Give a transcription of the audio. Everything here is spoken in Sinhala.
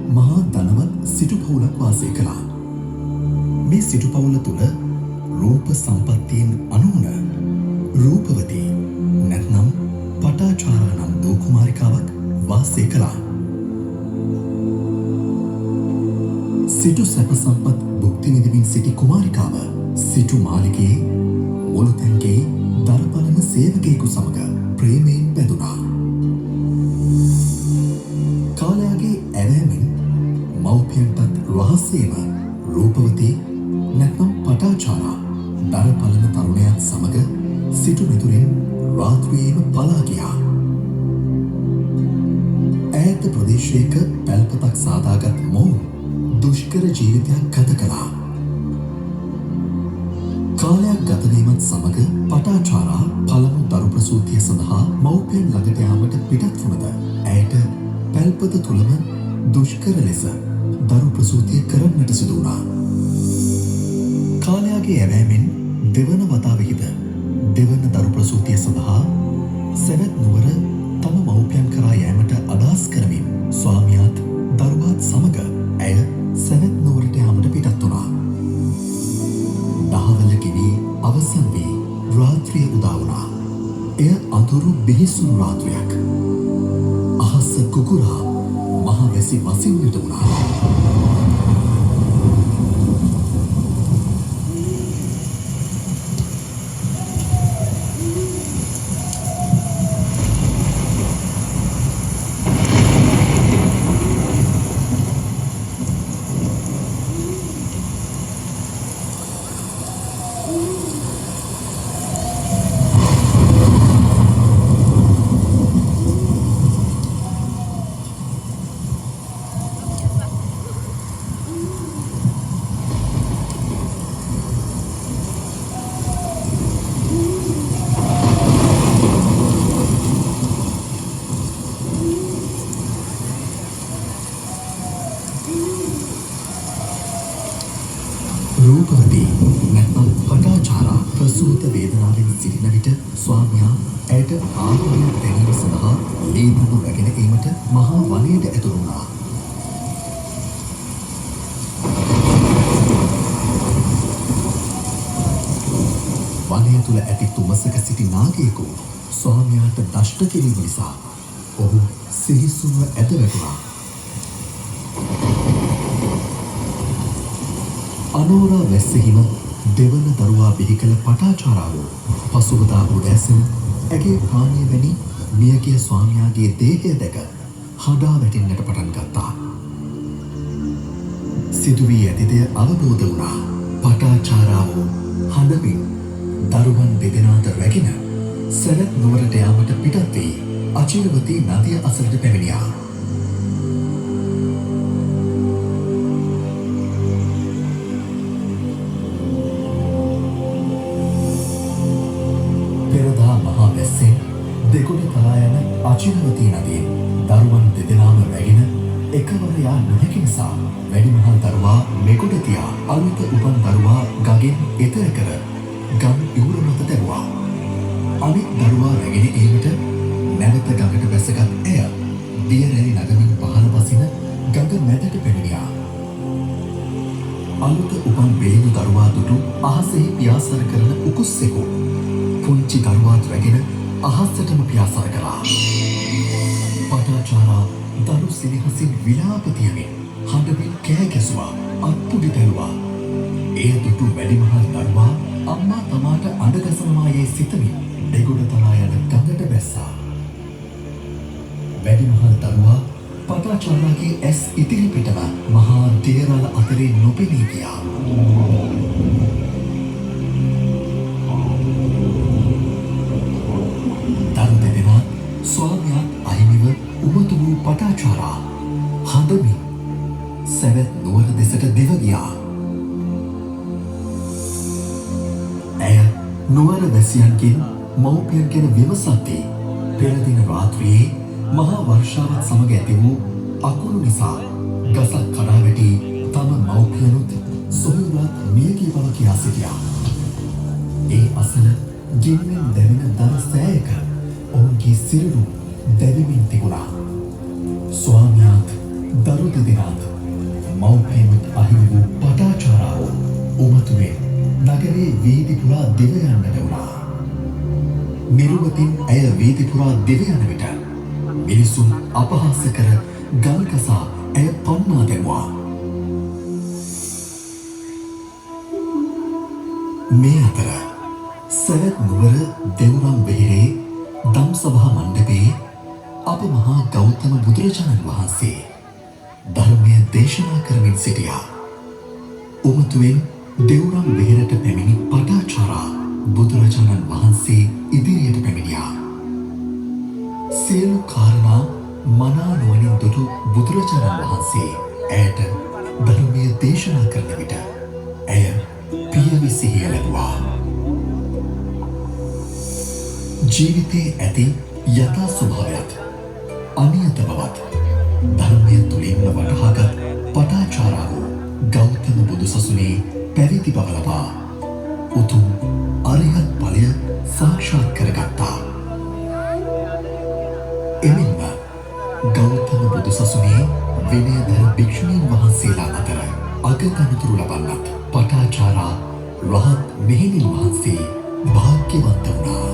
මහා ධනවත් සිටු පවුලක් වාසය කළා. මේ සිටු පවුල තුළ රූප සම්පත්තියෙන් අනුන රූපවතී නැත්නම් පටාචාරා නම් දූ කුමාරිකාවක් වාසය කළා. සිටු සැප සම්පත් භුක්ති විඳිමින් සිටි කුමාරිකාව සිටු මාලිගයේ මුළුතැන්ගේ දරපළම සේවකයෙකු සමග ප්‍රේමයෙන් බැඳුණා. කාලයාගේ ඇවෑමෙන් මව්පියන්ටත් රහසේම රූපවතී නැත්නම් පටාචාරා දරපළම තරුණයත් සමග සිටු මිතුරෙන් රාත්‍රියේම පලා ගියා. ඈත ප්‍රදේශයක පැල්පතක් සාදාගත් මොවුන් දුෂ්කර ජීවිතයක් ගත කළා. කාලයක් ගතවීමත් සමග පටාචාරා පළමු දරු ප්‍රසූතිය සඳහා මව්පියන් ළඟට යාමට පිටත් වුණද ඇයට පැල්පත තුළම දුෂ්කර ලෙස දරු ප්‍රසූතිය කරන්නට සිදු වුණා. කාලයාගේ ඇවෑමෙන් දෙවන වතාවෙහිද දෙවන දරු ප්‍රසූතිය සඳහා සැවැත් නුවර තම මව්පියන් කරා යෑමට අදහස් කරමින් ස්වාමියාත් දරුවාත් සමග ඇය සැවැත් නුවරට යාමට පිටත් වුණා. දහවල ගෙවී අවසන් වී රාත්‍රිය උදා වුණා. එය අඳුරු බිහිසුණු රාත්‍රියක්. අහස කුකුරා මහ වැසි වසින්නට වුණා. රූපවතී නැත්නම් පටාචාරා ප්‍රසූත වේදනාවෙන් සිටින විට ස්වාමියා ඇයට ආහාරයක් ගැනීම සඳහා ලේබුණු රැගෙන ඒමට මහා වනයට ඇතුළු වුණා. වනය තුළ ඇති තුමසක සිටි නාගයෙකු ස්වාමියාට දෂ්ට කිරීම නිසා ඔහු සිහිසුන්ව ඇද වැටුණා. අනෝරා වැස්සෙහිම දෙවන දරුවා බිහි කළ පටාචාරාව පසුවදා උදෑසන ඇගේ ප්‍රාණය වැනි මියගිය ස්වාමියාගේ දේහය දැක හඩා වැටෙන්නට පටන් ගත්තා. සිදුවී ඇති දෙය අවබෝධ වුණා. පටාචාරාව හඬමින් දරුවන් දෙදෙනාට රැගෙන සැවැත් නුවරට යාමට පිටත් වී අචිරවතී නදිය අසලට පැමිණියා. දෙගොඩ තලා යන අචිරවතී නදියෙන් දරුවන් දෙදෙනාම රැගෙන එකවර යා නොහැකි නිසා වැඩිමහල් දරුවා මෙගොඩ තියා අලුත උපන් දරුවා ගගෙන් එතර කර ගම් ඉවුර මත තැබුවා. අනිත් දරුවා රැගෙන ඒමට නැවත ගඟට බැසගත් ඇය දිය රැලි නගමින් පහළ බසින ගඟ මැදට පැමිණියා. අලුත උපන් බෙලිඳු දරුවා දුටු අහසෙහි පියාසර කරන උකුස්සෙකු පුංචි දරුවාත් රැගෙන අහස්සටම පියාසර කළා. පටාචාරා දරු සිනහසින් විලාප තියමින් හඬමින් කෑ ගැසුවා. අත්පුඩි දැල්වා. එය දුටු වැඩිමහල් දරුවා අම්මා තමාට අඬ ගසනවා යයි සිතමින් දෙගොඩ තලා යන ගඟට බැස්සා. වැඩිමහල් දරුවා පටාචාරාගේ ඇස් ඉතිරි පිටව මහා දේරල අතරේ නොපෙනී ගියා. ස්වාමියාත් අහිමිව උමතු වූ පටාචාරා හඬමින් සැවැත් නුවර දෙසට දිව ගියා. ඇය නුවර වැසියන්ගෙන් මව්පියන්ගෙන විමසද්දී පෙර දින රාත්‍රියේ මහා වර්ෂාවත් සමග ඇති වූ අකුරු නිසා ගසක් කඩා වැටි තම මව්පියනුත් සොහොයුරත් මියගිය බව කියා සිටියා. ඒ අසල ගින්නෙන් දැවෙන දර සෑයක ඔවුන්ගේ සිරුරු දැවෙමින් තිබුණා. ස්වාමියාත් දරු දෙදෙනාත් මව්පියනුත් අහිමි වූ පටාචාරාව උමතුවෙන් නගරේ වීදි පුරා දිව යන්නට වුණා. මිරුවතින් ඇය වීදි පුරා දිව යන විට මිනිසුන් අපහාස කර ගල්කසා ඇය පන්නා දැමුවා. මේ අතර සවැත් නුවර දෙව්රම් වෙහෙරේ දම්සභා මණ්ඩපයේ අප මහා ගෞතම බුදුරජාණන් වහන්සේ ධර්මය දේශනා කරමින් සිටියා. උමතුවෙන් දෙව්රම් වෙහෙරට පැමිණි පටාචාරා බුදුරජාණන් වහන්සේ ඉදිරියට පැමිණියා. සියලු කාරණා මනා නුවණින් දුටු බුදුරජාණන් වහන්සේ ඇයට ධර්මය දේශනා කරන විට ඇය පියවි සිහිය ලැබුවා. ජීවිතයේ ඇති යථා ස්වභාවයත් අනියත බවත් ධර්මය තුළින්ම වටහාගත් පටාචාරාව ගෞතම බුදුසසුනේ පැවිදි බව ලබා උතුම් අරිහත් ඵලය සාක්ෂාත් කරගත්තා. එමෙන්ම ගෞතම බුදුසසුනේ විනයධර භික්ෂුණීන් වහන්සේලා අතර අගතනතුරු ලබන්නත් පටාචාරා රහත් මෙහෙණින් වහන්සේ භාග්‍යවන්ත වුණා.